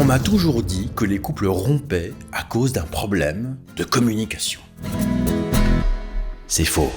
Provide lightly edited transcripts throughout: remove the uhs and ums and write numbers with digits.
On m'a toujours dit que les couples rompaient à cause d'un problème de communication. C'est faux.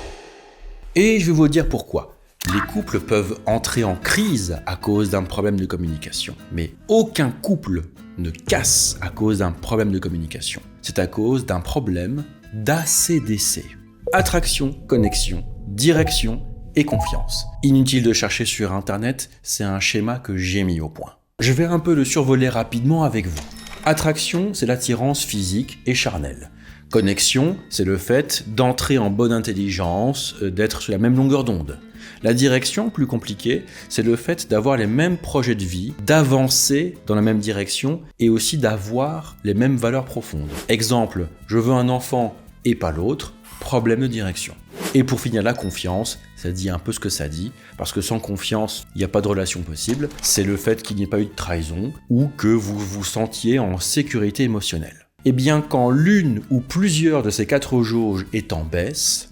Et je vais vous dire pourquoi. Les couples peuvent entrer en crise à cause d'un problème de communication. Mais aucun couple ne casse à cause d'un problème de communication. C'est à cause d'un problème d'ACDC. Attraction, connexion, direction et confiance. Inutile de chercher sur internet, c'est un schéma que j'ai mis au point. Je vais un peu le survoler rapidement avec vous. Attraction, c'est l'attirance physique et charnelle. Connexion, c'est le fait d'entrer en bonne intelligence, d'être sur la même longueur d'onde. La direction, plus compliquée, c'est le fait d'avoir les mêmes projets de vie, d'avancer dans la même direction et aussi d'avoir les mêmes valeurs profondes. Exemple, je veux un enfant et pas l'autre, problème de direction. Et pour finir, la confiance, ça dit un peu ce que ça dit, parce que sans confiance, il n'y a pas de relation possible. C'est le fait qu'il n'y ait pas eu de trahison ou que vous vous sentiez en sécurité émotionnelle. Et bien, quand l'une ou plusieurs de ces 4 jauges est en baisse,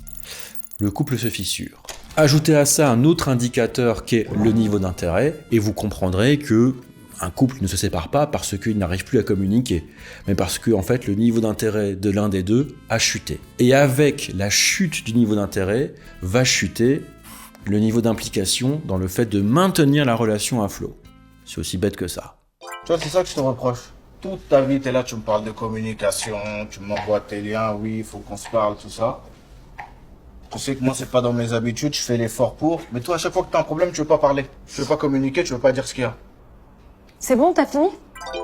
le couple se fissure. Ajoutez à ça un autre indicateur qui est le niveau d'intérêt, et vous comprendrez que un couple ne se sépare pas parce qu'il n'arrive plus à communiquer, mais parce que en fait, le niveau d'intérêt de l'un des deux a chuté. Et avec la chute du niveau d'intérêt, va chuter le niveau d'implication dans le fait de maintenir la relation à flot. C'est aussi bête que ça. Tu vois, c'est ça que je te reproche. Toute ta vie, t'es là, tu me parles de communication, tu m'envoies tes liens, oui, il faut qu'on se parle, tout ça. Tu sais que moi, c'est pas dans mes habitudes, je fais l'effort pour. Mais toi, à chaque fois que t'as un problème, tu veux pas parler. Tu veux pas communiquer, tu veux pas dire ce qu'il y a. C'est bon, t'as fini?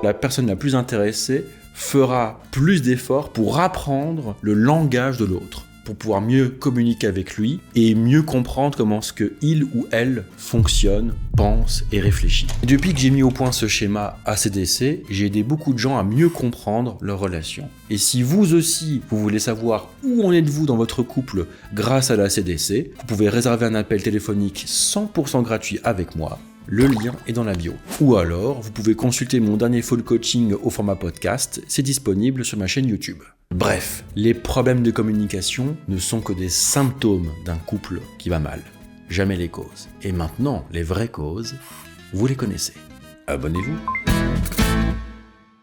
La personne la plus intéressée fera plus d'efforts pour apprendre le langage de l'autre, pour pouvoir mieux communiquer avec lui et mieux comprendre comment ce que il ou elle fonctionne, pense et réfléchit. Et depuis que j'ai mis au point ce schéma ACDC, j'ai aidé beaucoup de gens à mieux comprendre leurs relations. Et si vous aussi, vous voulez savoir où en êtes-vous dans votre couple grâce à la ACDC, vous pouvez réserver un appel téléphonique 100% gratuit avec moi. Le lien est dans la bio. Ou alors, vous pouvez consulter mon dernier full coaching au format podcast, c'est disponible sur ma chaîne YouTube. Bref, les problèmes de communication ne sont que des symptômes d'un couple qui va mal, jamais les causes. Et maintenant, les vraies causes, vous les connaissez. Abonnez-vous.